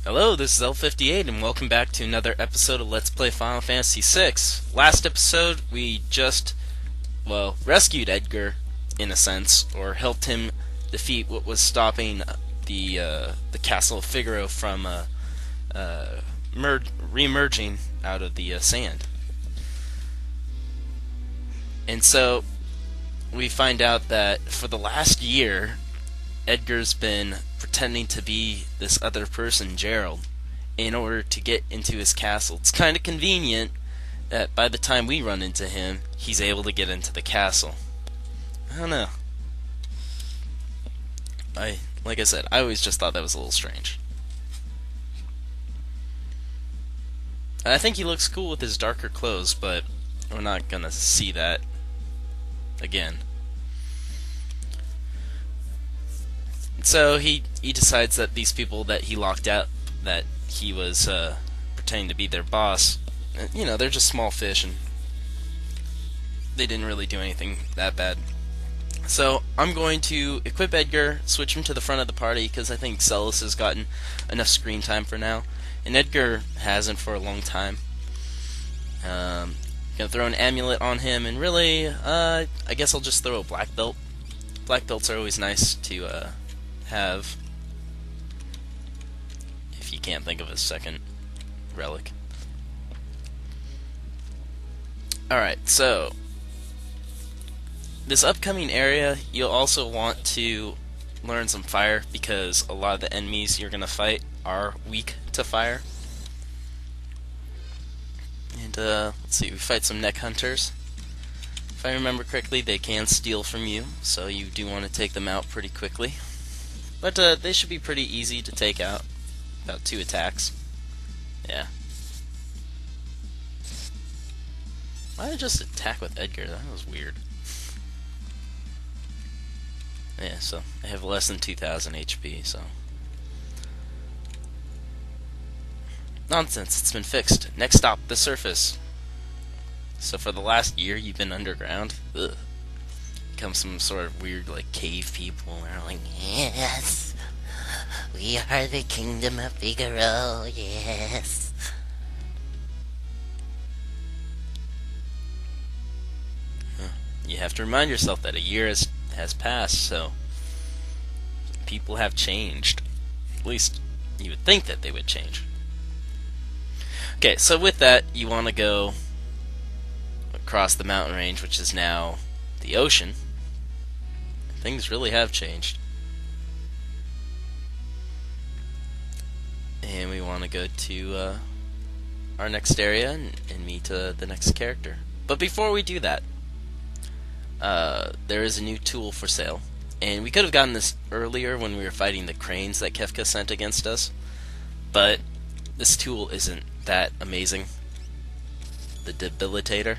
Hello, this is L58, and welcome back to another episode of Let's Play Final Fantasy VI. Last episode, we just, rescued Edgar, in a sense, or helped him defeat what was stopping the Castle of Figaro from re-emerging out of the sand. And so, we find out that for the last year, Edgar's been pretending to be this other person, Gerald, in order to get into his castle. It's kind of convenient that by the time we run into him, he's able to get into the castle. I don't know. Like I said, I always just thought that was a little strange. And I think he looks cool with his darker clothes, but we're not gonna see that again. So he decides that these people that he locked out, that he was pretending to be their boss, they're just small fish, and they didn't really do anything that bad. So I'm going to equip Edgar, switch him to the front of the party, because I think Celis has gotten enough screen time for now, and Edgar hasn't for a long time. Gonna throw an amulet on him, and really, I guess I'll just throw a black belt. Black belts are always nice to have if you can't think of a second relic. Alright, so this upcoming area, you'll also want to learn some fire, because a lot of the enemies you're gonna fight are weak to fire. And let's see, we fight some neck hunters. If I remember correctly, they can steal from you, so you do want to take them out pretty quickly. But they should be pretty easy to take out. About 2 attacks. Yeah. Why did I just attack with Edgar? That was weird. Yeah, so I have less than 2,000 HP, so. Nonsense, it's been fixed. Next stop, the surface. So for the last year you've been underground? Ugh. Become some sort of weird, cave people, and they're like, Yes, we are the kingdom of Figaro, yes. you have to remind yourself that a year has passed, so people have changed. At least you would think that they would change. Okay, so with that, you want to go across the mountain range, which is now the ocean. Things really have changed. And we want to go to our next area and meet the next character. But before we do that, there is a new tool for sale. And we could have gotten this earlier when we were fighting the cranes that Kefka sent against us. But this tool isn't that amazing. The Debilitator.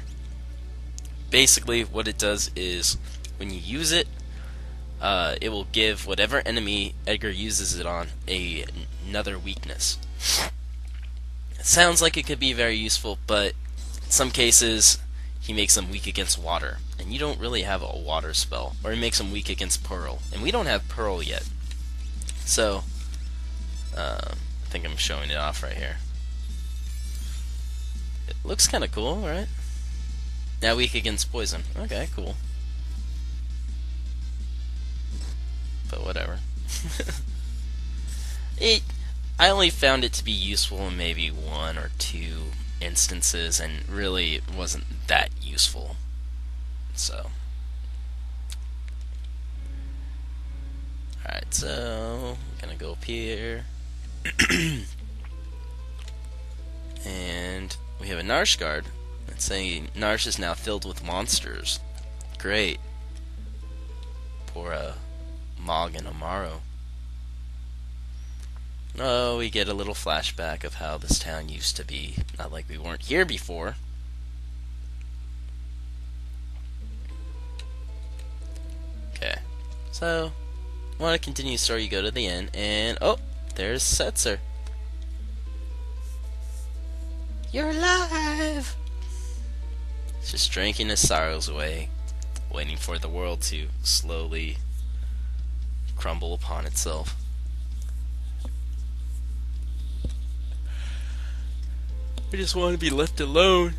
Basically, what it does is, when you use it, it will give whatever enemy Edgar uses it on another weakness. It sounds like it could be very useful, but in some cases he makes them weak against water, and you don't really have a water spell. Or he makes them weak against Pearl, and we don't have Pearl yet. So, I think I'm showing it off right here. It looks kind of cool, right? Now weak against poison. Okay, cool. But whatever. I only found it to be useful in maybe 1 or 2 instances, and really it wasn't that useful. So, alright, so I'm gonna go up here. And we have a Narsh guard. It's saying Narsh is now filled with monsters. Great. Poor Mog and Amaro. Oh, we get a little flashback of how this town used to be. Not like we weren't here before. Okay. So, want to continue the story, you go to the inn, and oh, there's Setzer. You're alive! He's just drinking his sorrows away, waiting for the world to slowly crumble upon itself. I just want to be left alone.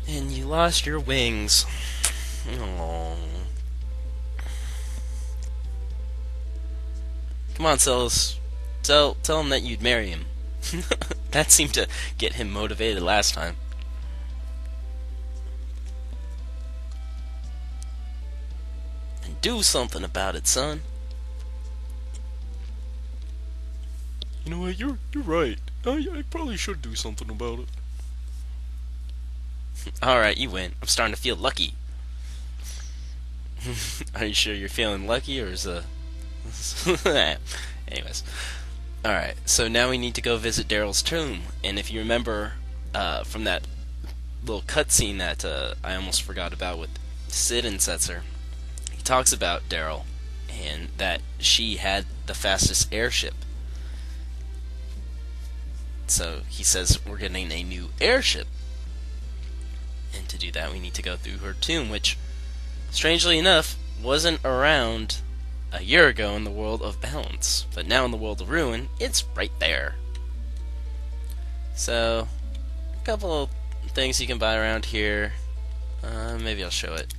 And you lost your wings. Oh. Come on, Celis. Tell him that you'd marry him. That seemed to get him motivated last time. And do something about it, son. You know what? You're right. I probably should do something about it. Alright, you win. I'm starting to feel lucky. Are you sure you're feeling lucky, or is anyways. Alright, so now we need to go visit Daryl's tomb. And if you remember from that little cutscene that I almost forgot about with Sid and Setzer, he talks about Daryl and that she had the fastest airship. So he says we're getting a new airship. And to do that, we need to go through her tomb, which, strangely enough, wasn't around a year ago in the world of Balance. But now in the world of Ruin, it's right there. So, a couple of things you can buy around here. Maybe I'll show it.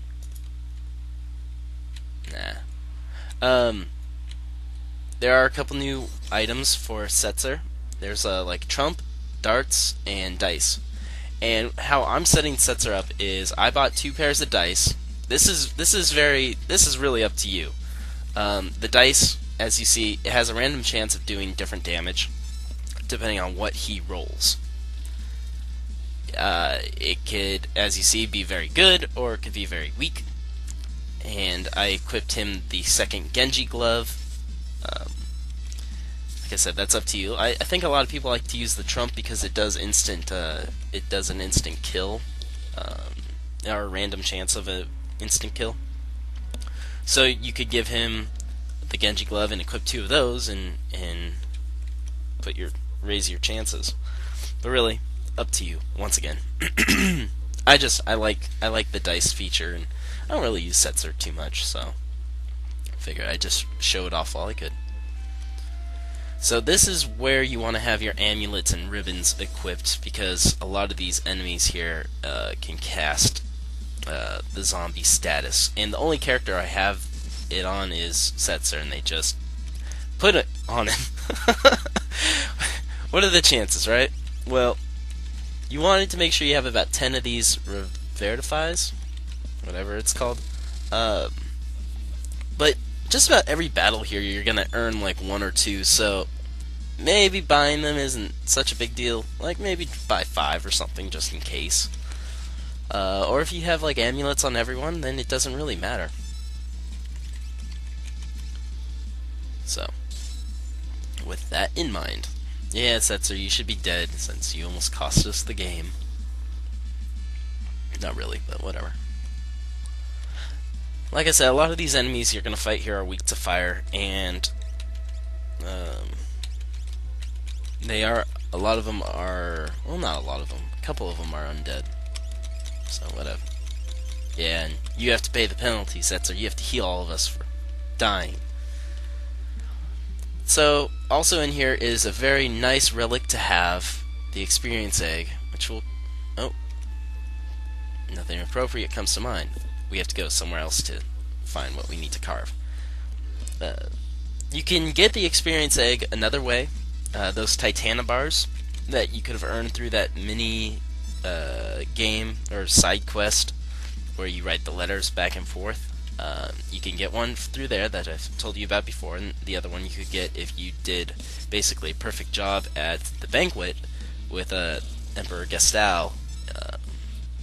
Nah. There are a couple new items for Setzer. There's like trump, darts, and dice. And how I'm setting Setzer up is I bought 2 pairs of dice. This is really up to you. The dice, as you see, it has a random chance of doing different damage depending on what he rolls. It could, as you see, be very good, or it could be very weak. And I equipped him the second Genji glove. Like I said, that's up to you. I think a lot of people like to use the trump because it does an instant kill, or a random chance of an instant kill. So you could give him the Genji glove and equip 2 of those, and raise your chances. But really, up to you. Once again, I like the dice feature, and I don't really use Setzer too much, so I figured I'd just show it off while I could. So this is where you want to have your amulets and ribbons equipped, because a lot of these enemies here can cast the zombie status. And the only character I have it on is Setzer, and they just put it on him. What are the chances, right? Well, you wanted to make sure you have about 10 of these Revertifies, whatever it's called. But just about every battle here you're going to earn like 1 or 2, so maybe buying them isn't such a big deal. Like maybe buy 5 or something just in case. Or if you have like amulets on everyone, then it doesn't really matter. So, with that in mind, yeah, Setzer, you should be dead since you almost cost us the game. Not really, but whatever. Like I said, a lot of these enemies you're going to fight here are weak to fire, and a lot of them are, well, not a lot of them, a couple of them are undead. So, whatever. Yeah, and you have to pay the penalty, Setzer. You have to heal all of us for dying. So, also in here is a very nice relic to have, the experience egg, which will... Oh. Nothing appropriate comes to mind. We have to go somewhere else to find what we need to carve. You can get the experience egg another way. Those Titana bars that you could have earned through that mini game or side quest where you write the letters back and forth. You can get one through there that I've told you about before, and the other one you could get if you did basically a perfect job at the banquet with Emperor Gestal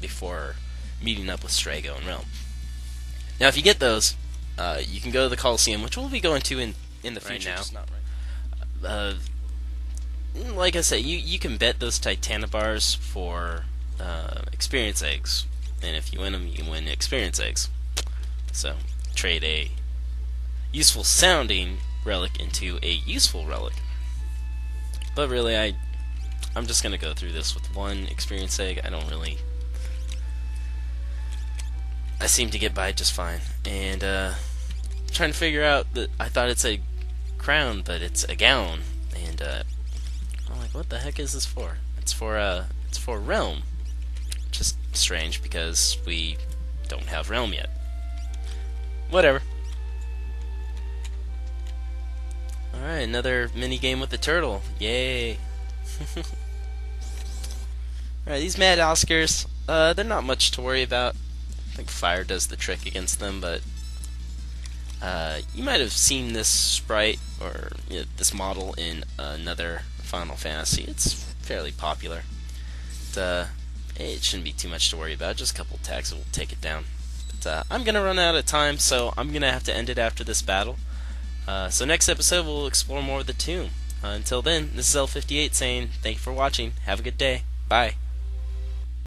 before meeting up with Strago and Realm. Now, if you get those, you can go to the Colosseum, which we'll be going to in the future. Right now. Just not right. Like I said, you can bet those Titana bars for experience eggs, and if you win them, you can win experience eggs. So, trade a useful sounding relic into a useful relic. But really, I'm just gonna go through this with 1 experience egg. I seem to get by just fine. And trying to figure out that I thought it's a crown, but it's a gown. And I'm like, what the heck is this for? It's for Realm. Just strange because we don't have Realm yet. Whatever. Alright, another mini game with the turtle. Yay. Alright, these Mad Oscars, they're not much to worry about. I think fire does the trick against them, but you might have seen this sprite or this model in another Final Fantasy. It's fairly popular. It shouldn't be too much to worry about. Just a couple attacks will take it down. But I'm going to run out of time, so I'm going to have to end it after this battle. So next episode we'll explore more of the tomb. Until then, this is L58 saying thank you for watching. Have a good day. Bye.